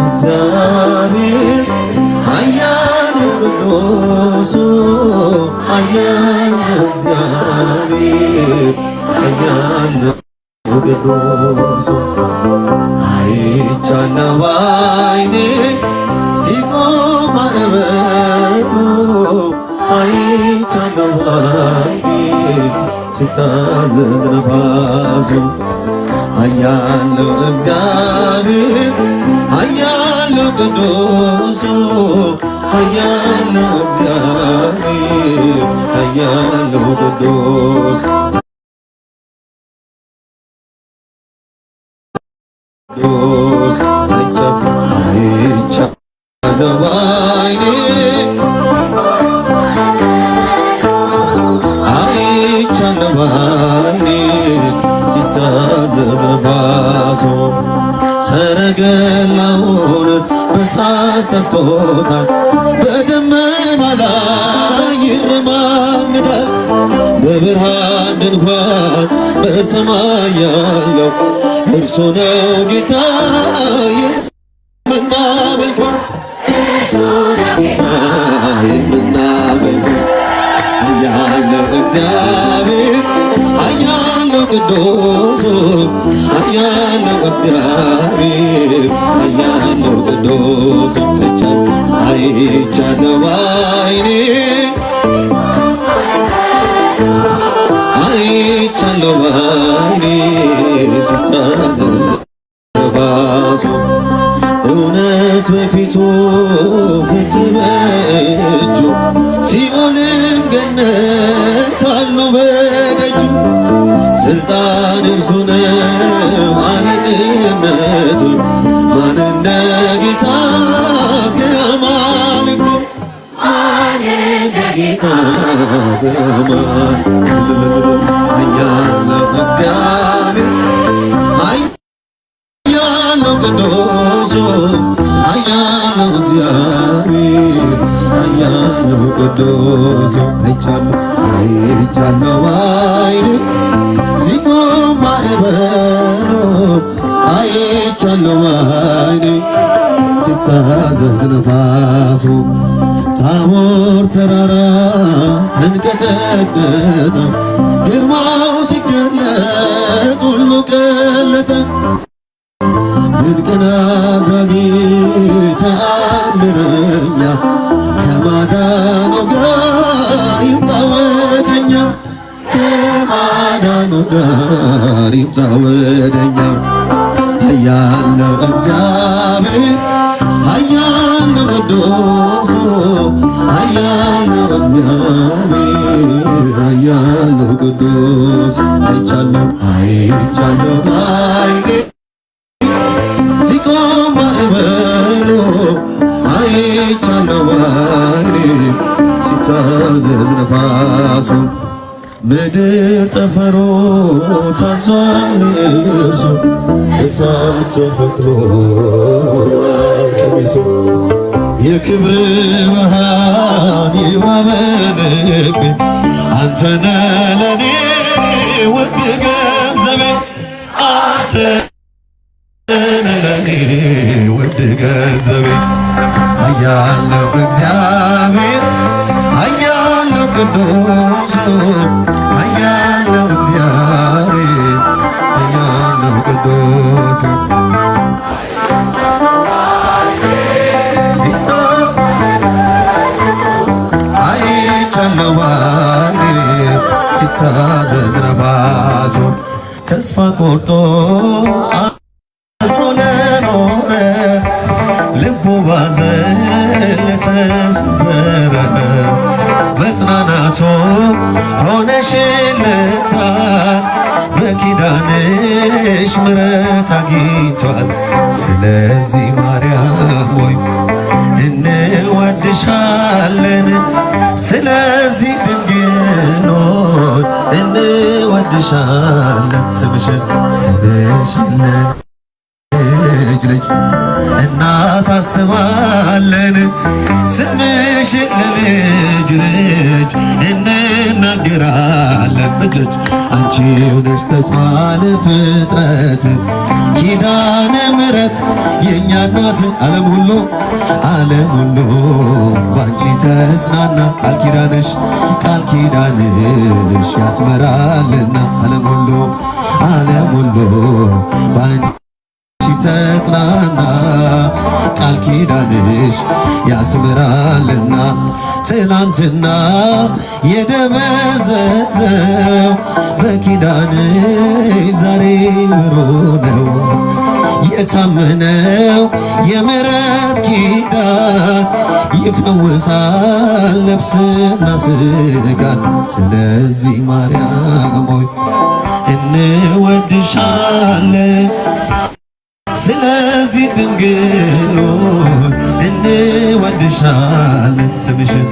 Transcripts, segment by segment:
እግዚአብሔር ኃያል ቅዱስ ኃያል እግዚአብሔር ኃያል ቅዱስ አይቻለሁ በዓይኔ ሲቆም ማዕበሉ አይቻለሁ በዓይኔ ሲታዘዝ ነፋሱ ኃያል ነው እግዚአብሔር ኃያል ነው ቅዱስ ኃያል ነው እግዚአብሔር ኃያል ነው ቅዱስ አይቻለሁ በዓይኔ አይቻለሁ በዓይኔ ሲታዘዝ ነፋሱ ሰረገላውን በእሳት ሰርቶታል በደመና ላይ ይረማመዳል በብርሃን ድንኳን በሰማይ ያለው እርሱ ነው ጌታዬ የምናመልከው እርሱ ነው ጌታዬ የምናመልከው ኃያል ነው እግዚአብሔር ኃያል ነው ቅዱስ ኃያል ነው እግዚአብሔር ኃያል ነው ቅዱስ አይቻለሁ በዓይኔ አይቻለሁ በዓይኔ ሲታዘዝ ነፋሱ እውነት በፊቱ ፍትሕ በእጁ ሲኦልም ገነት አሉ በደጁ ስልጣን እርሱ ነው አለቅነት ማን እንደ ጌታ ከአማልክት ማን እንደ ጌታ ኃያል ነው እግዚአብሔር ኃያል ነው ቅዱስ ኃያል ነው እግዚአብሔር ኃያል ነው ቅዱስ አይቻለሁ በዓይኔ ሲቆም ማዕበሉ አይቻለሁ በዓይኔ ሲታዘዝ ነፋሱ ታቦር ተራራ ተንቀጠቀጠ ግርማው ሲገለጥ ሁሉ ቀለጠ ድንቅን አድራጊ ተአምረኛ ከማዳኑ ጋር ይምጣ ወደኛ ከማዳኑ ጋር ይምጣ ወደኛ ኃያል ነው እግዚአብሔር ኃያል ነው ቅዱስ ኃያል ነው እግዚአብሔር ኃያል ነው ቅዱስ አይቻለሁ በዓይኔ ሲቆም ማዕበሉ አይቻለሁ በዓይኔ ሲታዘዝ ነፋሱ ምድር ጠፈሩ ታዟል እርሱ እሳት ተፈትሎ ቀሚሱ የክብር ብርሃን ይብራ በልቤ አንተነ ለኔ ውድ ገንዘቤ አንተነ ለኔ ውድ ገንዘቤ ኃያል ነው እግዚአብሔር ኃያል ነው ቅዱስ ኃያል ነው እግዚአብሔር ኃያል ነው ቅዱስ አይቻለሁ በዓይኔ ሲታዘዝ ነፋሱ ተስፋ ቆርጦ አዝኖ ለኖረ ልቡ ባዘን ለተሰበረ መጽናናቱ ሆነሽለታል በኪዳንሽ ምሕረት አግኝቷል። ስለዚህ ማርያም ሆይ እንወድሻለን፣ ስለዚህ ድንግል ሆይ እንወድሻለን። ስምሽን ለልጅ ልጅ እናሳስባለን ስምሽ ለልጅ ልጅ እንናገራለን በእጆች አንቺው ነሽ ተስፋ ለፍጥረት ኪዳነ ምሕረት የእኛ እናት ዓለም ሁሉ ባንቺ ተጽናና ቃል ኪዳንሽ ያስመራልና ዓለም ሁሉ ባንቺ ተጽናና ቃል ኪዳንሽ ያስምራልና ትላንትና የደበዘዘው በኪዳንሽ ዛሬ ብሩህ ነው የታመነው የምሕረት ኪዳን ይፈውሳል ነፍስና ሥጋን ስለዚህ ማርያም ሆይ እንወድሻለን ስለዚህ ድንግል ሆይ እንወድሻለን ስምሽን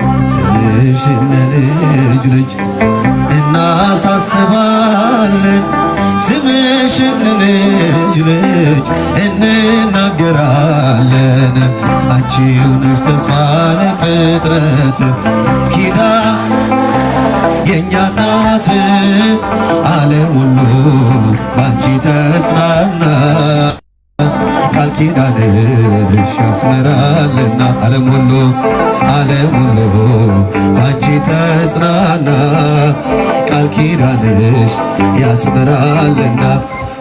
ለልጅ ልጅ እናሳስባለን ስምሽን ለልጅ ልጅ እንናገራለን አንቺው ነሽ ተስፋ ለፍጥረት ኪዳን የእኛ እናት ዓለም ሁሉ ባንቺ ተጽናና ቃል ኪዳንሽ ያስመራልና ዓለም ሁሉ ባንቺ ተጽናና ቃል ኪዳንሽ ያስመራልና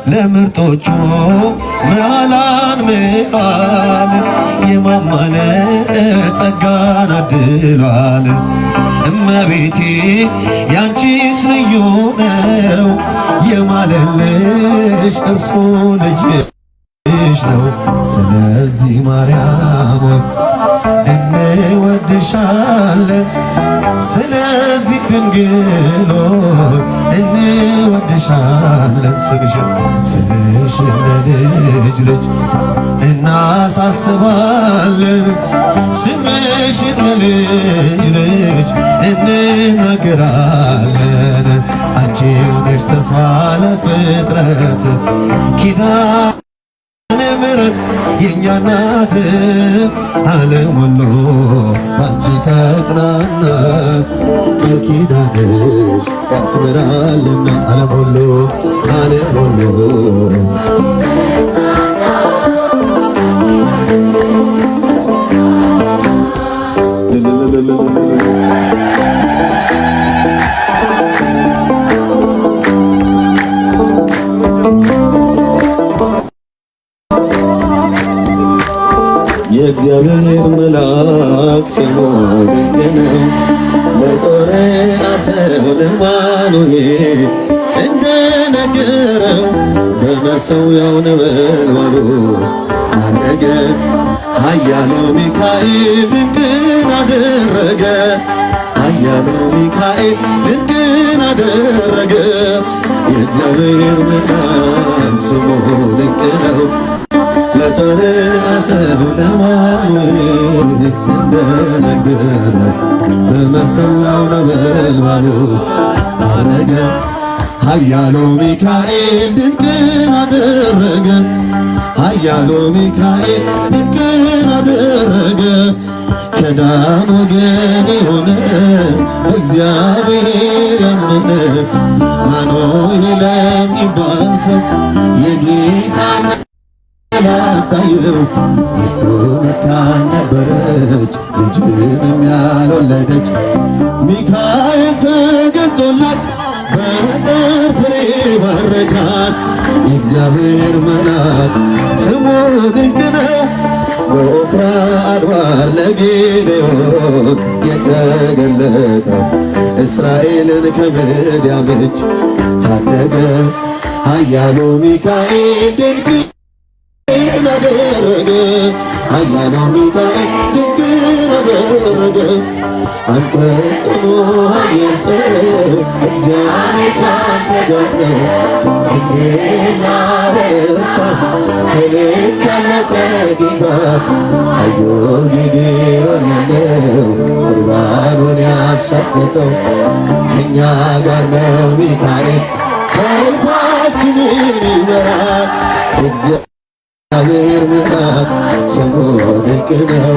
ለምርጦቹ መሃላን ምሏል የማማለት ጸጋን አድሏል እመቤቴ ያንቺስ ልዩ ነው የማለልሽ እርሱ ልጅሽ ነው ስለዚህ ማርያም ሆይ እንወድሻለን ስለዚህ ድንግል ሆይ እንወድሻለን ስምሽን ለልጅ ልጅ እናሳስባለን ስምሽን ለልጅ ልጅ እንናገራለን አንቺው ነሽ ተስፋ ለፍጥረት ኪዳነ ምሕረት የእኛ እናት ዓለም ሁሉ ባንቺ ተጽናና ቃል ኪዳንሽ ያስምራልና ዓለም ሁሉ የእግዚአብሔር መልአክ ስሙ ድንቅ ነው ለጾርዓሰው ለማኑሄል እንደነገረው በመሠዊያው ነበልባል ውስጥ አረገ ኃያሉ ሚካኤል ድንቅን አደረገ የእግዚአብሔር መልአክ ስሙ ድንቅ ነው ለጾርዓሰው ለማኑሄል እንደነገረው በመሠዊያው ነበልባል ውስጥ አረገ ኃያሉ ሚካኤል ድንቅን አደረገ ከዳን ወገን የሆነ በእግዚአብሔር ያመነ አማኑኤል ለሚባል ሰው የጌታ ታየው ሚስቱ መካን ነበረች ልጅንም ያልወለደች ሚካኤል ተገልጦላት በዘር ፍሬ ባረካት የእግዚአብሔር መልአክ ስሙ ድንቅ ነው በዖፍራ አድባር ለጌዴዎን የተገለጠው እስራኤልን ከምድያም እጅ ታደገ ኃያሉ ሚካኤል ድንቅን አደረገ አንተ ጽኑ ኃያል ሰው እግዚአብሔር ካንተ ጋር ነው እንዴና በረታ ተልኬአለሁ ከጌታ አይዞህ ጌዴዎን ያለው ቁርባኑን ያሻተተው ከእኛ ጋር ነው ሚካኤል ሰልፋችንን ይመራል እግዚአብሔር መልአክ ስሙ ድንቅ ነው።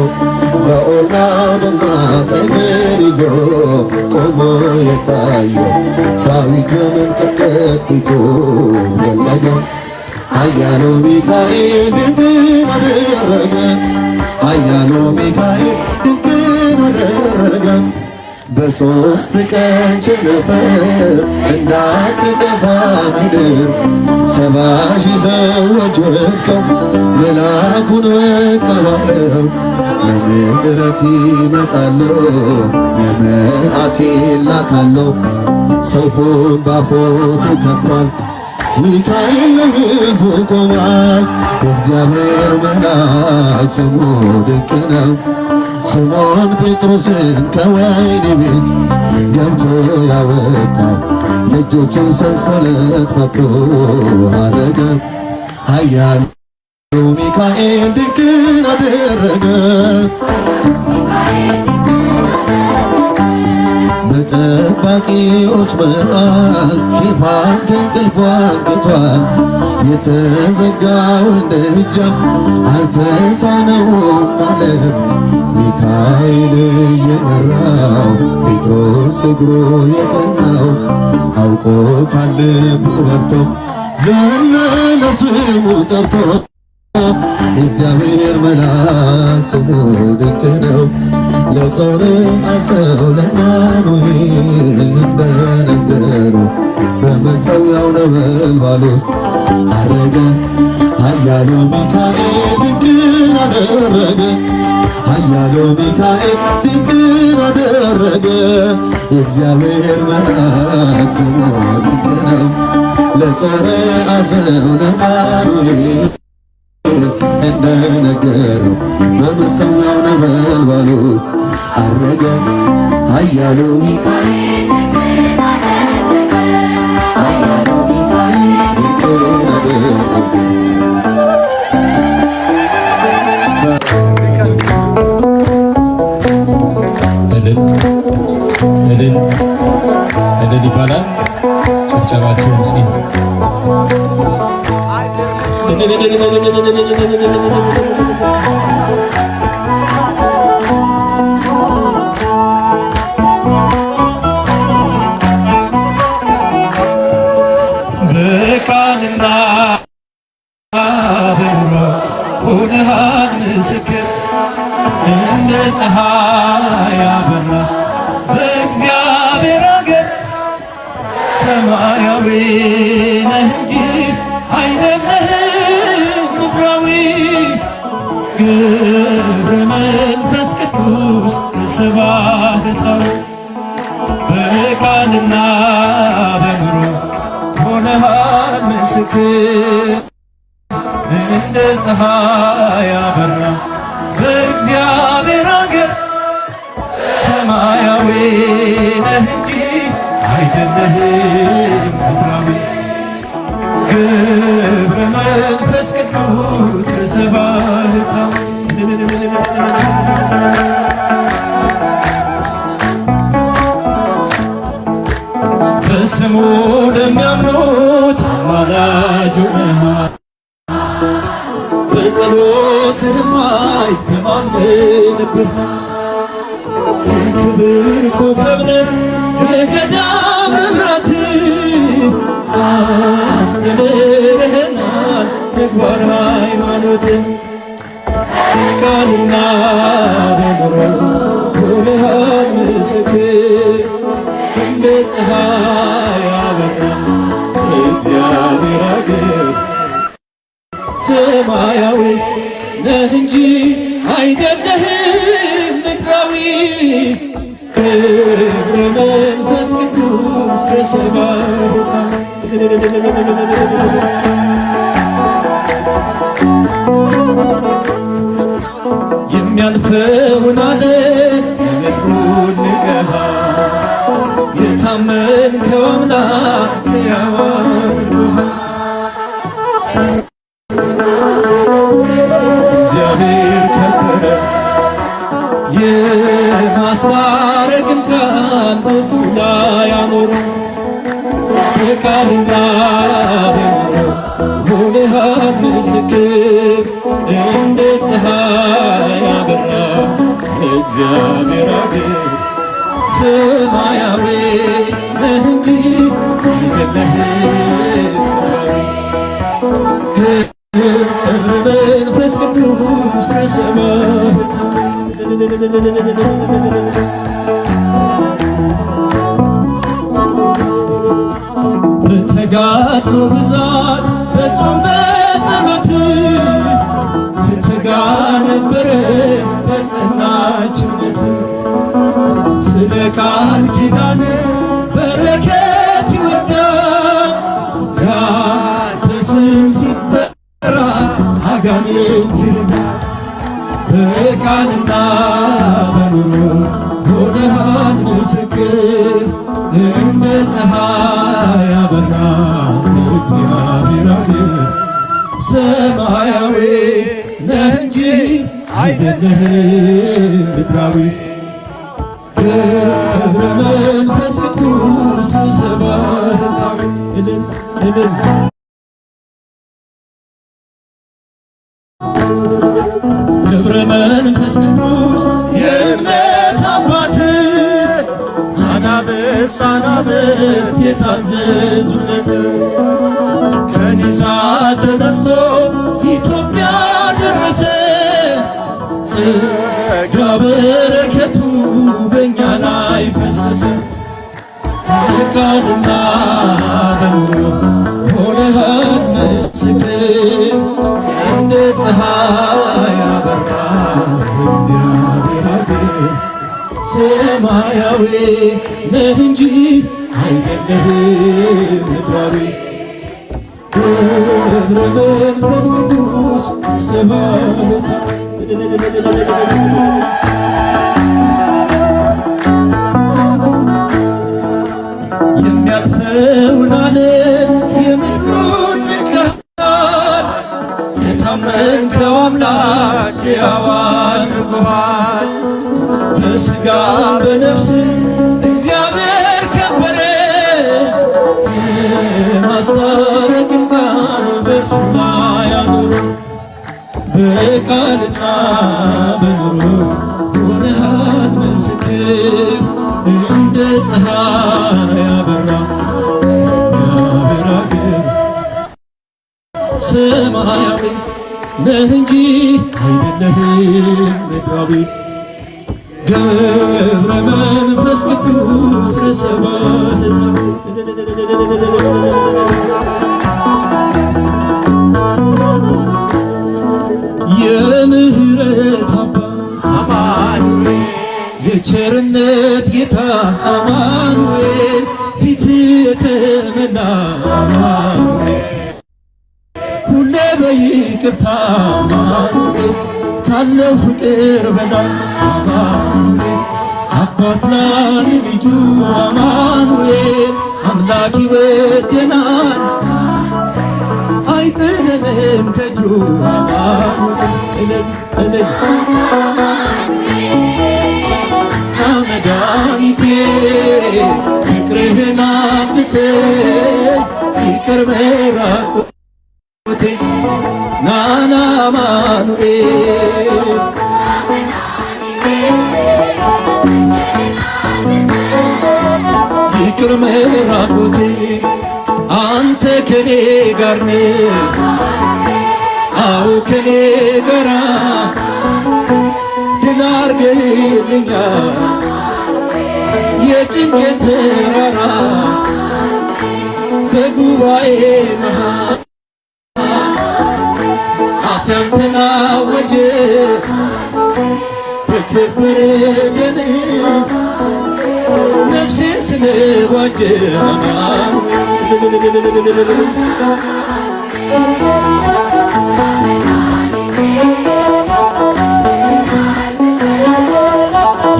በኦርና ድማ ሰይፍን ይዞ ቆሞ የታየው ዳዊት በመንቀጥቀጥ ፊቱ ፈለገ። ኃያሉ ሚካኤል ድንቅን አደረገ። ኃያሉ ሚካኤል ድንቅን አደረገ። በሦስት ቀን ቸነፈር እንዳትጠፋ ምድር 70 ሺህ ሰዎች ወድቀው መልአኩን በቃለው። ለምሕረት ይመጣለሁ ለመዓት ይላካለሁ። ሰይፉን ባፎቱ ከቷል ሚካኤል ለሕዝቡ ቆሟል። የእግዚአብሔር መልአክ ስሙ ድንቅ ነው። ስምዖን ጴጥሮስን ከወህኒ ቤት ገብቶ ያወጣው የእጆቹን ሰንሰለት ፈቶ አረገ። ኃያሉ ሚካኤል ድንቅን አደረገ። በጠባቂዎች መሃል ኬፋን ከእንቅልፏ አንቅቷል። የተዘጋውን ደጃፍ አልተሳነውም ማለፍ። ሚካኤል እየመራው ጴጥሮስ እግሩ የቀናው አውቆታል ልቡ በርቶ ዘለለ ስሙ ጠርቶ። የእግዚአብሔር መልአክ ስሙ ድንቅ ነው። ለጾርዓ ሰው ለአማኑኤል እንደነገሩ በመሠዊያው ነበልባል ውስጥ አረገ። ኃያሉ ሚካኤል ድንቅን አደረገ። ኃያሉ ሚካኤል ድንቅን አደረገ። የእግዚአብሔር መልአክ ስሙ ድንቅ ነው። ለጾርዓ ሰው ለአማኑኤል እንደነገረው በመሠዊያው ነበልባል ውስጥ አረገ። ኃያሉ ሚካኤል ኃያሉ ሚካኤል ድንቅን አደረገ። እልል ይባላል። ጭብጨባቸውን እስኪ በቃልና በኑሮ ሆነሃል ምስክር እንደ ፀሐይ አበራ በእግዚአብሔር አገር ሰማያዊ ነህ እንጂ አይደለህም ምድራዊ። ገብረ መንፈስ ቅዱስ ስብሐታዊ በቃልና በኑሮ ሆነሃል ምስክር እንደ ፀሐይ አበራ በእግዚአብሔር አገር ሰማያዊ ነህ እንጂ አይደለህም ምድራዊ። ገብረ መንፈስ ቅዱስ ስብሐታዊ በስሙ ለሚያምኑት አማላጅ ሆነሃል። በጸሎትህም አይተማመንብሃል። የክብር ኮከብ ነህ የገዳም መብራት አስተምረህናል ምግባር ሃይማኖትን። በቃልና በኑሮ ሆነሃል ምስክር እንደ ፀሐይ አበራ በእግዚአብሔር አገር ሰማያዊ ነህ እንጂ አይደለህም ምድራዊ። ገብረ መንፈስ ቅዱስ ስብሐታዊ የሚያልፈውን ዓለም የምድሩን ንቀሃል። የታመንከው አምላክ ሕያው አድርጎሃል። እግዚአብሔር ከበረ የማስታረቅን ቃል በእሱ ላይ አኖረ። በቃልና በኑሮ ሆነሃል ምስክር እንደ ፀሐይ ያበራ እግዚአብሔር አገር ሰማያዊ ነህ እንጂ አይደለህም መንፈስ ቅዱስ ለሰማዕታት በተጋድሎ ብዛት በጾም በጸሎት ትተጋ ነበረ በጸናች እምነት ስለ ቃል ኪዳን በረከት ይወርዳል ያንተ ስም ሲጠራ አጋንንት ይርቃል በቃልና በኑሮ ሆነሃል ምስክር እንደ ፀሐይ ያበራ እግዚአብሔር አገር ሰማያዊ ነህ እንጂ አይደለህም ምድራዊ ገብረ መንፈስ ቅዱስ ለሰማዕታት እልል እልል ገብረ መንፈስ ቅዱስ የእምነት አባት አናብስት የታዘዙለት ከኒሳ ተነስቶ ኢትዮጵያ ደረሰ ጸጋ በረከቱ በእኛ ላይ ፈሰሰ በቃልና በኑሮ ሆነሃል ምስክር እንደ ፀሐይ ያበራ እግዚአብሔር አገር ሰማያዊ ነህ እንጂ አይደለህም ምድራዊ ገብረ መንፈስ ቅዱስ ሰማዕታት የሚያልፈውን ዓለም የምድሩን ንቃል የታመንከው አምላክ ሕያው አድርጎሃል በሥጋ በነፍስ እግዚአብሔር ከበረ የማስታረቅን ቃል በእርሱ ላይ አኖረ በቃልና በኑሮ ሆነሃል ምስክር እንደ ፀሐይ ያበራ እግዚአብሔር አገር ሰማያዊ ነህ እንጂ አይደለህም ምድራዊ ገብረ መንፈስ ቅዱስ ለሰማዕታት የምህረት አባት አማኑኤል የቸርነት ጌታ አማኑኤል ፊት የተመላ አማኑኤል ሁሌ በይቅርታ አማኑኤል ካለው ፍቅር በላይ አማኑኤል አባት ለልጁ አማኑኤል አምላክ ይወደናል አይጥለንም ከእጁ አማኑኤል እልል መድኃኒቴ ፍቅርህን አብሰኝ ይቅር መራቆቴ ናና አማኑኤል ይቅር መራቆቴ አንተ ከኔ ጋር ነህ አዎ ከኔ ጋራ ድል አድርገህልኛል የጭንቄን ተራራ በጉባኤ መሃል አፍ ያንተን አወጀ በከበረ ደምህ ነፍሴን ስለዋጀ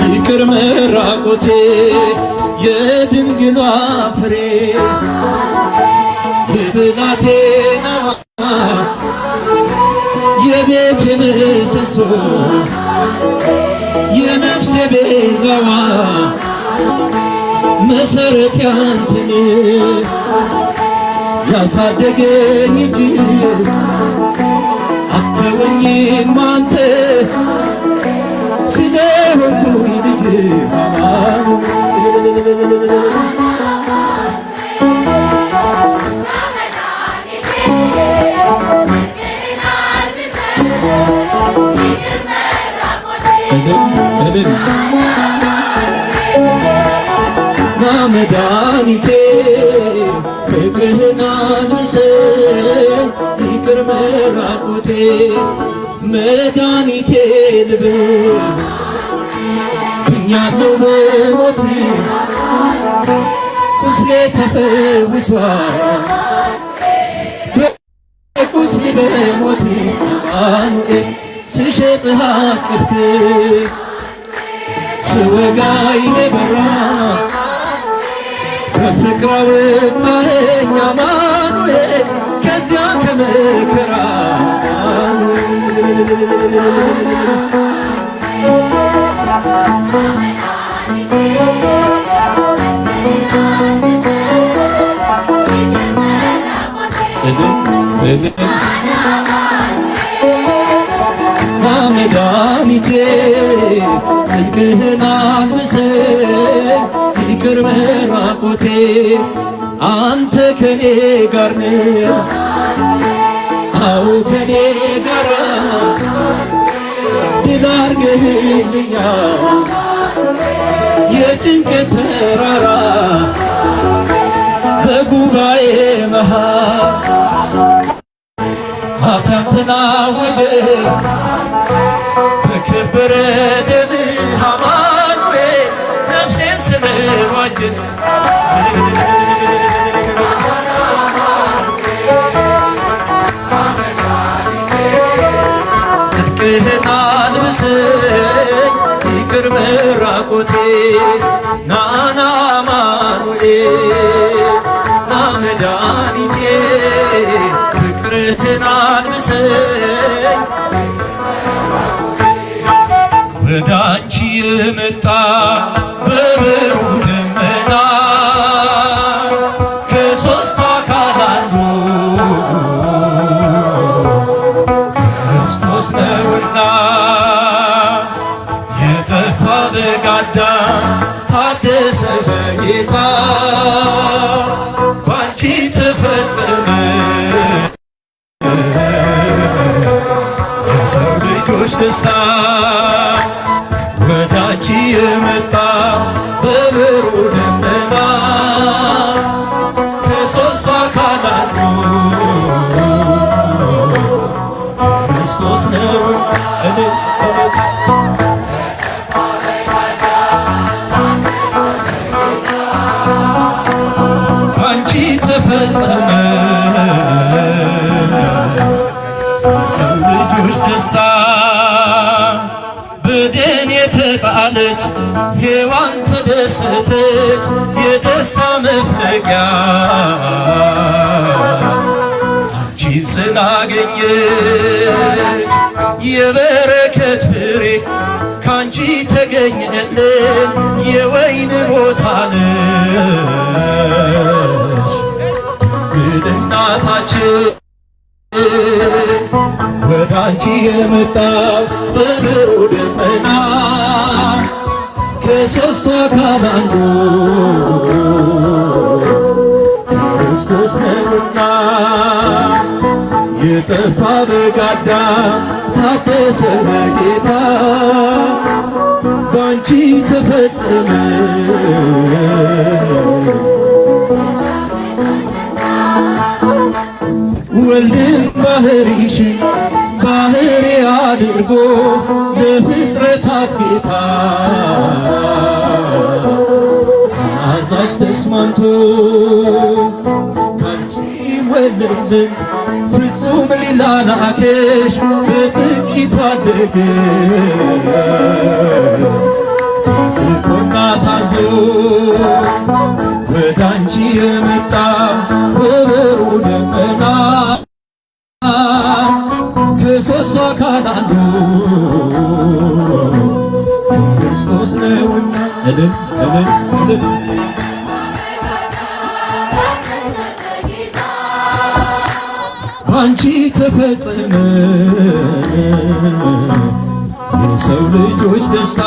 ይቅር መራቆቴ የድንግሏ ፍሬ የብላቴናዋ የቤቴ ምሰሶ የነፍሴ ቤዛዋ መሰረት ያንተን ያሳደገኝ እጅ ይቅር መራቆቴ መድኃኒቴ ልብል እኛለው በሞት ቁስሌ ተፈውሷል በቁስሌ በሞት አማኑኤል ስሸጥህ አቀፍክ ስወጋኝ በራ በፍቅር አወጣኸኝ አማኑኤል ከዚያ ከመከራ መድኃኒቴ ጽድቅህን አልብሰኝ ይቅር መራቆቴ አንተ ከኔ ጋር ነህ አዎ ከኔ ጋር ድል አድርገህልኛል የጭንቀት ተራራ በጉባኤ መሃል ኃጢአት ተናወጀ በከበረ ደምህ አማኑኤል ነፍሴን ስምህ ዋጀ ጽድቅህን አልብሰኝ ይቅር መራቆቴ ናና አማኑኤል ና መድኃኒቴ ፍቅርህን አልብሰኝ ወደ አንቺ የመጣ በብሩህ ደመና ከሦስቱ አካል አንዱ ክርስቶስ ነውና የጠፋ በግ አዳም ታደሰ በጌታ ባንቺ ተፈጸመ የሰው ልጆች ደስታ ወደ አንቺ የመጣ በብሩህ ደመና ከሦስቱ አካል አንዱ ክርስቶስ ነው። አንቺ ተፈጸመ የሰው ልጆች ደስታ በደን የተጣለች ሔዋን ተደሰተች የደስታ መፍለቂያ አንቺን ስላገኘች የበረከት ፍሬ ካንቺ ተገኘልን የወይን ቦታ ነሽ ግን እናታችን ወደ አንቺ የመጣው በብሩህ ደመና ከሦስቱ አካል አንዱ ክርስቶስ ነውና የጠፋ በግ አዳም ታደሰ በጌታ ባንቺ ተፈጸመ ወልድም ባህሪሽን ባህሪ አድርጎ ለፍጥረታት ጌታ አዛዥ ተስማምቶ ካንቺ ወለድ ዘንድ ፍጹም ሊላላክሽ በጥቂቱ አደገ ተልኮና ታዞ ወደ አንቺ የመጣ በብሩህ ደመና ከሦስቱ አካል አንዱ ክርስቶስ ነውና እልል እልል እልል ባንቺ ተፈጸመ የሰው ልጆች ደስታ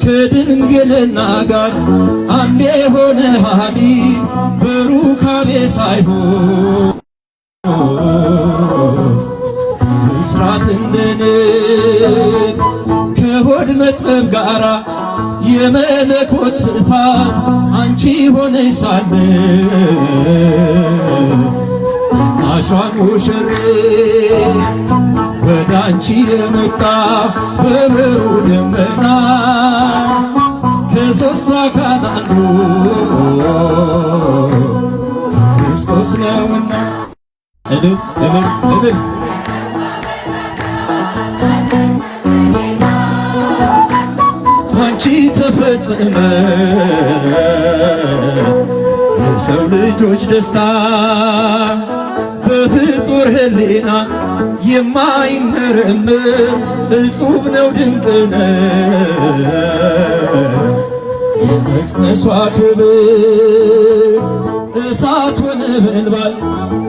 ከድንግልና ጋር አንድ የሆነ ሐዲስ በሩካቤ ሳይሆን ምስራት እንደንብ ከሆድ መጥበብ ጋራ የመለኮት ስፋት አንቺ ሆነሽ ሳለ ትንሿን ሙሽሪት ወደ አንቺ የመጣ በብሩህ ደመና ከሦስት አካል አንዱ ክርስቶስ ነውና እልል እልል እልል አንቺ ተፈጸመ የሰው ልጆች ደስታ በፍጡር ሕሊና የማይመረምር እጹብ ነው ድንቅ ነው የመጽነሷ ክብር እሳት ነበልባል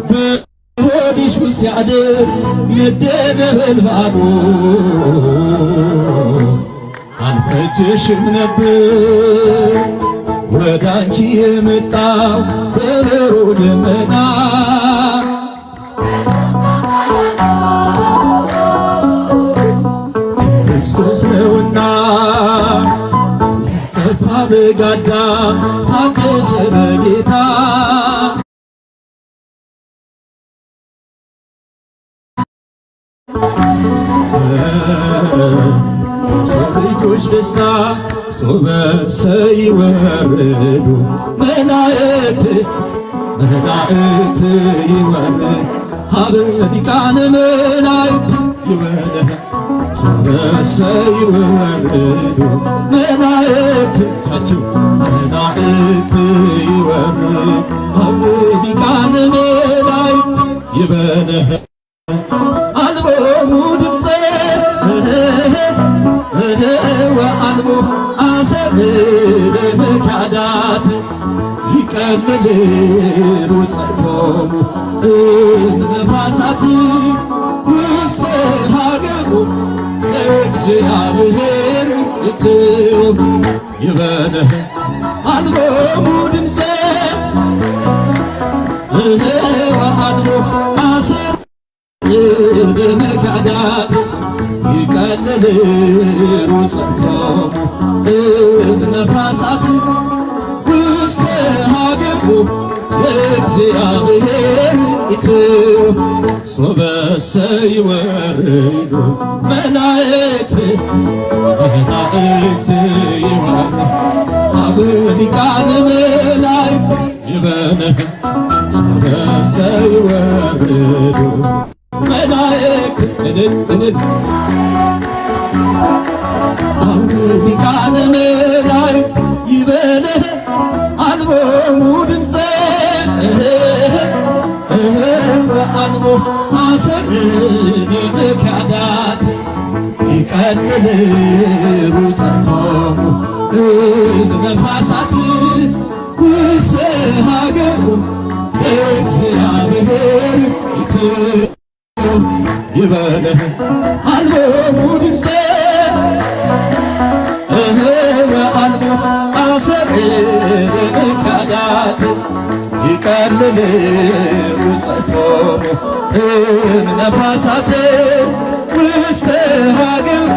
በሆድሽ ውስጥ ሲያድር ነደ ነበልባሉ አልፈጀሽም ነበር ወደ አንቺ የመጣው በብሩህ ደመና ክርስቶስ ነውና ጠፋ በጋዳ ታገሰ በጌታ ሰው ልጆች ደስታ ጾመ ሰይወርዱ መላእክት ይወርድ ሀበ ሊቃነ መላእክት ይወርድ ጾመ ሰይወርዱ መላእክት ታችሁ መላእክት ይወርድ ሀበ ሊቃነ መላእክት ይበለህ አልቦሙ ድምፀ ወአልቦ አሰር ለመካዳት ይቀልል ሩፀቶሙ ነፋሳት ውስተ ሀገሩ እግዚአብሔር ይትው ይበለህ አልቦሙ ድምፀ ወአልቦ አሰር ለመካዳት ይቀልል ሩፀቶሙ ነፋሳት ውስተ ሀገሩ እግዚአብሔር ይትው ሶበ ሰይወርዱ መላእክት ይወርዱ ሀበ ሊቃነ መላእክት ይበለህ ሶበ ሰይወርዱ መላእክት እልል እልል ሀበ ሊቃነ መላእክት ይበለህ አልቦሙ ድምፀ ወአልቦ አሰር ለመካዳት ይቀልል ሩፀቶሙ ነፋሳት ውስተ ሀገሩ እግዚአብሔር ይትው ይበለህ አልቦሙ ድምፀ ወአልቦ አሰር ለመካዳት ይቀልል ሩፀቶሙ ነፋሳት ውስተ ሀገሩ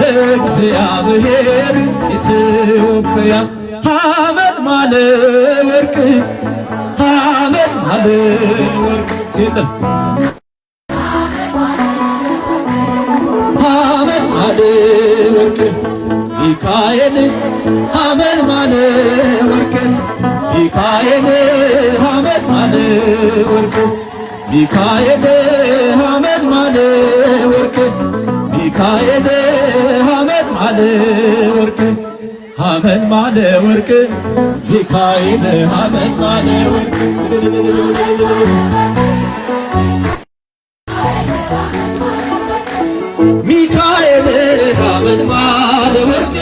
እግዚአብሔር ኢትዮጵያ ሐመልማለ ወርቅ ሐመልማለ ወርቅ ሐመልማለ ወርቅ ሚካኤል ሐመልማለ ወርቅ ሚካኤል ሐመልማለ ወርቅ ሚካኤል ሐመልማለ ወርቅ ሚካኤል ሐመልማለ ወርቅ ሐመልማለ ወርቅ ሚካኤል ሐመልማለ ወርቅ ሚካኤል ሐመልማለ ወርቅ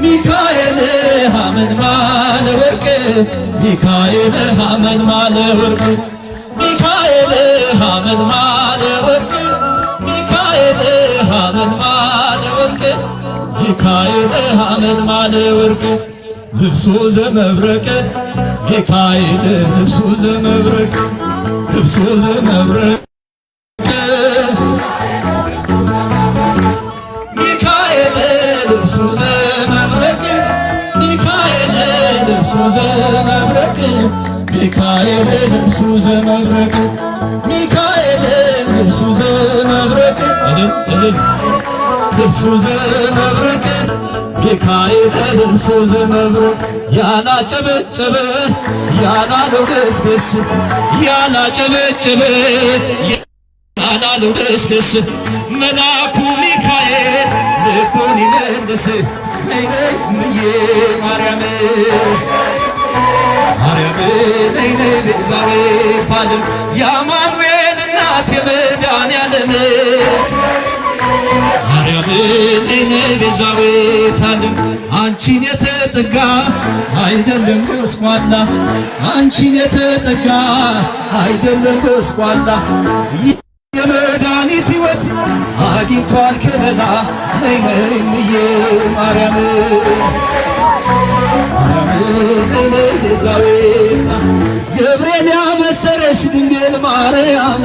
ሚካኤል ሐመልማለ ወርቅ ሚካኤል ሐመልማለ ወርቅ ሚካኤል ሐመልማለ ወርቅ ሚካኤል ሐመልማለ ወርቅ ሚካኤል ሐመልማለ ወርቅ ልብሱ ዘመብረቅ ሚካኤል ልብሱ ዘመብረቅ ልብሱ ዘመብረቅ ሚካኤል ልብሱ ዘመብረቅ ሚካኤል ልብሱ ዘመብረቅ ሚካኤል ልብሱ ዘመብረቅ ሚካኤል ልብሱ ዘመብረቅ ልብሱ ዘመብረቅ ሚካኤል ልብሱ ዘመብረቅ ያላጨበጨበ ያላለው ደስደስ ያላጨበጨበ ያላለው ደስደስ መልአኩ ሚካኤል ልቡን ይመልስ ነይ ነይ እምዬ ማርያም ማርያም ነይ ነይ ቤዛዊተ ዓለም የአማኑኤል እናት የመድኃኔዓለም ማርያም ነይ ነይ ቤዛዊተ ዓለም አንቺን የተጠጋ አይደለም ጎስቋላ አንቺን የተጠጋ አይደለም ጎስቋላ የመድኃኒት ሕይወት አግኝቷል ከለላ ነይ ነይ እምዬ ማርያም ነይ ነይ ቤዛዊተ ገብርኤል ያበሰረሽ ድንግል ማርያም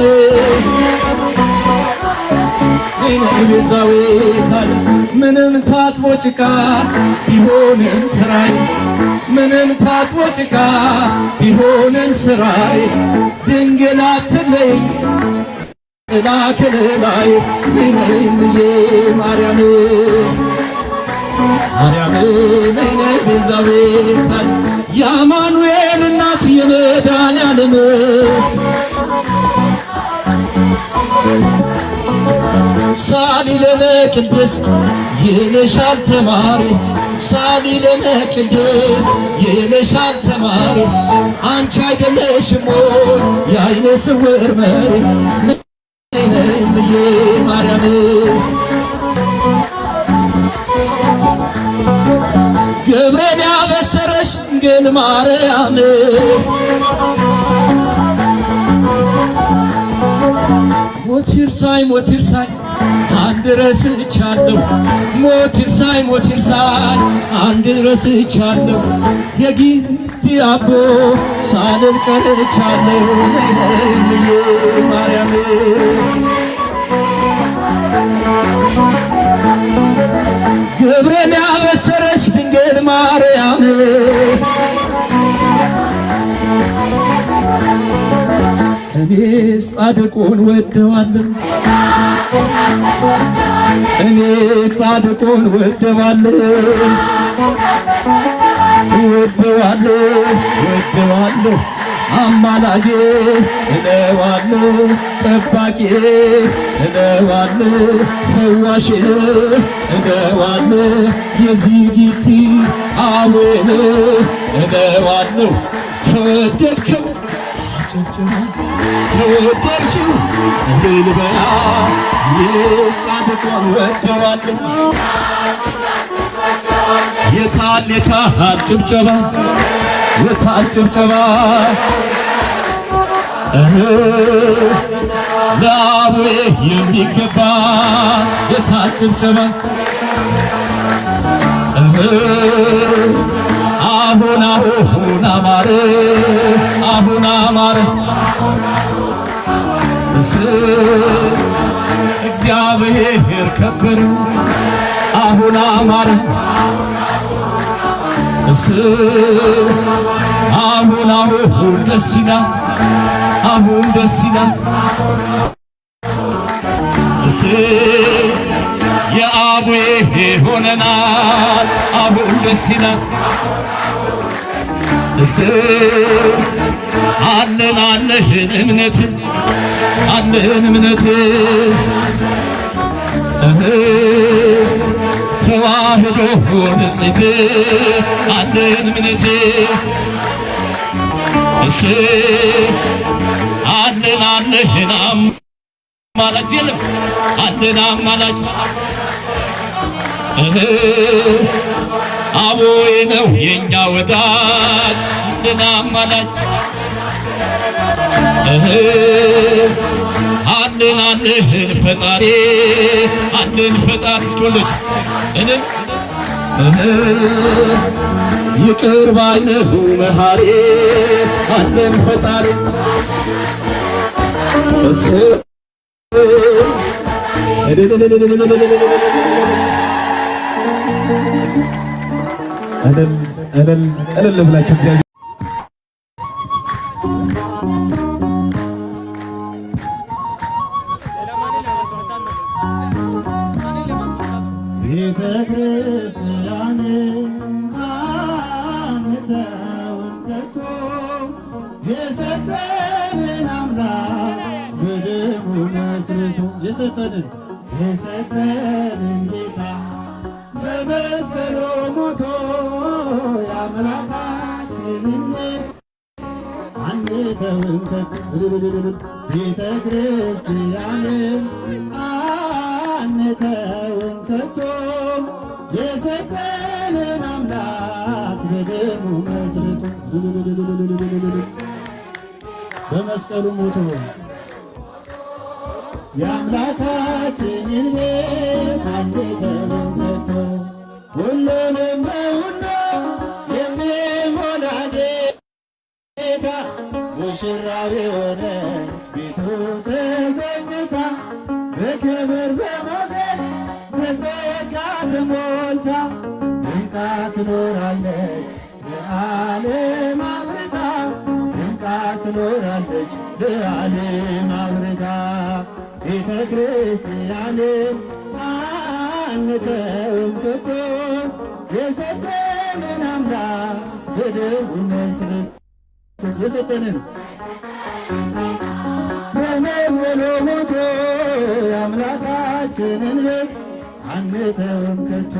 ነይ ነይ ቤዛዊተ ዓለም ምንም ታጥቦ ጭቃ ቢሆንም ስራይ ምንም ታጥቦ ጭቃ ቢሆንም ስራይ ድንግል አትለይ ጥላ ከለላይ ነይ ነይ እምዬ ማርያም ማርያም ነይ ነይ ቤዛዊተ ዓለም የአማኑኤል እናት የመድኃኔዓለም ሳሊ ለነ ቅድስት ይልሻል ተማሪ ሳሊ ለነ ቅድስት ይልሻል ተማሪ አንቺ አይደለሽም ወይ የዓይነ ስውር መሪ ነይ ነይ እምዬ ማርያም ገብርኤል ያበሰረሽ ድንግል ማርያም ሞት ይርሳኝ አንድ ረስቻለሁ ሞት ይርሳኝ አንድ ረስቻለሁ የጊዜ አቦ ሳልል ቀርቻለሁ ነይ ነይ እምዬ ማርያም ገብርኤል ያበሰረሽ ድንግል ማርያም እኔ ጻድቁን ወደዋለሁ እኔ ጻድቁን ወደዋለሁ አማላጄ እለዋለሁ ጠባቂ እለዋለሁ ፈዋሽ እለዋለሁ የዚጊቲ አቡነ እለዋለሁ ከወደድከው ጭብጭባ ከወደድሽው እልል በያ የጻድቁን ወደዋለሁ የታል ጭብጨባ የታል ጭብጨባ ለአቡዬ የሚገባ የታል ጭብጨባ አሁን አማረ አሁን አማረ እግዚአብሔር ከበረ አሁን አማረ አሁን ደስ ይላል አሁን ደስ ይላል የአቡዬ ሆነናል አሁን ደስ ይላል አለን እምነት ተዋህዶ ንጽሕት አለን እምነት አለን አማላጅ የለም አለን አማላጅ አቡዬ ነው የኛ ወዳጅ አለን አማላጅ አለን ፈጣሪ አለን ፈጣሪ እስኪወለች ይቅር ባይ ነው መሐሪ አለን ፈጣሪ እልል ብላችሁ ቤተ ክርስቲያንን አንተውም ከቶ የሰጠንን አምላክ በደሙ መስርቶ የሰጠንን ጌታ በመስቀሉ ሞቶ የአምላካችንን አንተውም ቤተ ክርስቲያንን አንተውም ከቶ የሰጠንን አምላክ በደሙ መስርቶ በመስቀሉ ሞቶ የአምላካችንን ቤት አንተውም ከቶ ሁሉንም በሁሉ የሚሞላ ጌታ ሙሽራው የሆነች ቤቱ ተሰኝታ በክብር በሞገስ በጸጋ ተሞልታ ድንቃ ትኖራለች ለዓለም አብርታ ድንቃ ትኖራለች ለዓለም አብርታ ቤተ ክርስቲያንን አንተውም ከቶ የሰጠንን አምላክ በደሙ መስርቶ የሰጠንን በመስቀሉ ሞቶ የአምላካችንን ቤት አንተውም ከቶ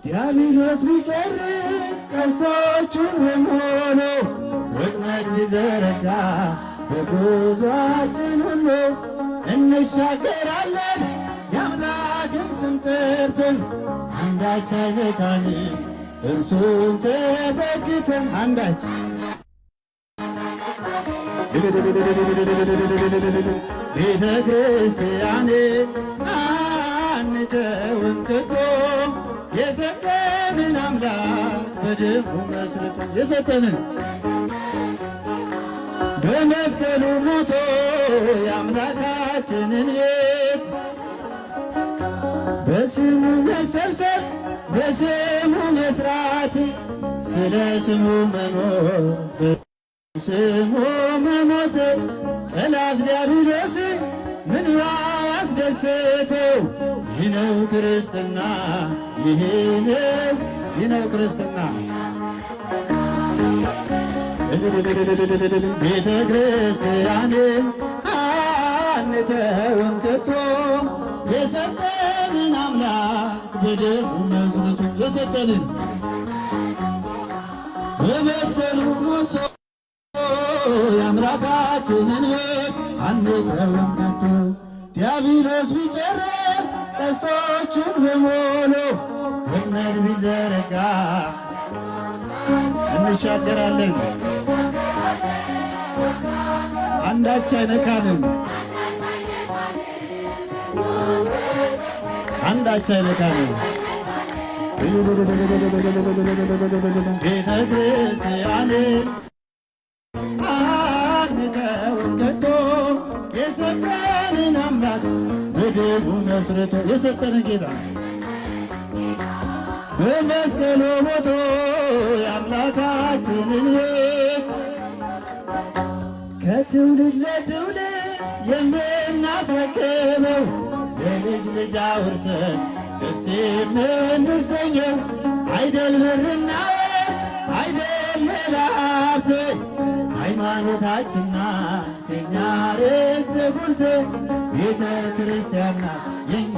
ዲያብሎስ ቢጨርስ ቀስቶቹን በሙሉ ወጥመድ ቢዘረጋ በጉዟችን ሁሉ እንሻገራለን የአምላክን ስም ጠርተን አንዳች አይነካንም እርሱን ተጠግተን አንዳች ቤተ ክርስቲያንን አንተውም ከቶ የሰጠንን አምላክ በደሙ መስርቶ የሰጠንን በመስቀሉ ሞቶ የአምላካችንን ቤት በስሙ መሰብሰብ በስሙ መስራት ስለ ስሙ መኖር ስሙ መሞት ጠላት ዲያብሎስ ምን ያስደስተው? ይህ ነው ክርስትና፣ ይህ ነው ክርስትና። ቤተ ክርስቲያንን አንተውም ከቶ የሰጠንን አምላክ በደሙ መስርቶ የሰጠንን በመስቀሉ ሞቶ የአምላካችንን ቤት አንተውም ከቶ ዲያብሎስ ቢጨርስ ቀስቶቹን በሙሉ ወጥመድ ቢዘረጋ እንሻገራለን አንዳች አይነካንም አንዳች አይነካንም። ቤተ ክርስቲያንን አንተውም ከቶ የሰጠንን አምላክ በደሙ መስርቶ የሰጠንን ጌታ በመስቀሉ ሞቶ የአምላካችንን ቤት ከትውልድ ለትውልድ የምናስረክበው የልጅ ልጅ አውርሰን ደስ የምንሰኘው አይደል ብርና ወርቅ አይደል ሌላ ሀብት ሃይማኖታችን ናት የእኛ ርስት ጉልት ቤተ ክርስቲያን ናት የእኛ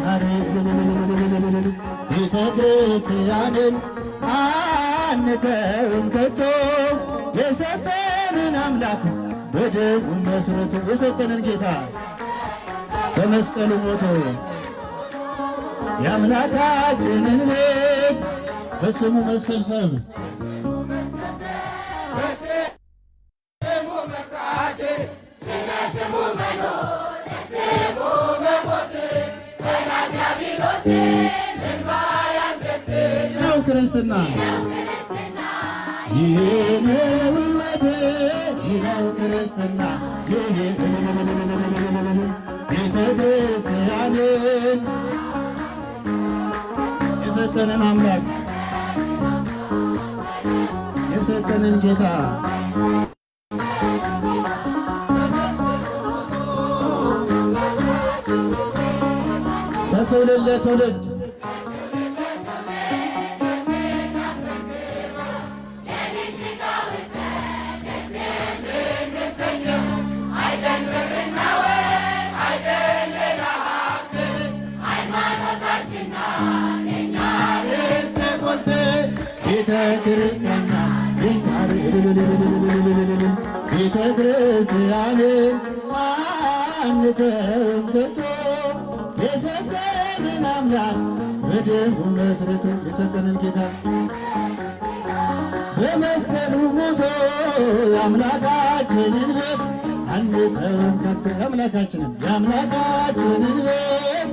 ቤተ ክርስቲያንን አንተውም ከቶ የሰጠንን አምላክ በደሙ መስርቶ የሰጠንን ጌታ በመስቀሉ ሞቶ የአምላካችንን ቤት በስሙ መሰብሰብ ነው ክርስትና። ይህ ነው ሕይወት፣ ይህ ነው ክርስትና። ቤተ ክርስቲያንን የሰጠንን አምላክ የሰጠንን ጌታ ከትውልድ ለትውልድ አንተውም ከቶ የሰጠንን አምላክ በደሙ መስርቶ የሰጠንን ጌታ በመስቀሉ ሞቶ የአምላካችንን ቤት አንተውም ከቶ የአምላካችንን ቤት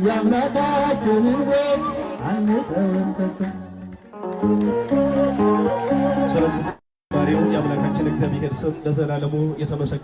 የአምላካችንን ቤት አንተውም ከቶ። ስለዚህ ባሪው የአምላካችን እግዚአብሔር ስም ለዘላለሙ የተመሰገነ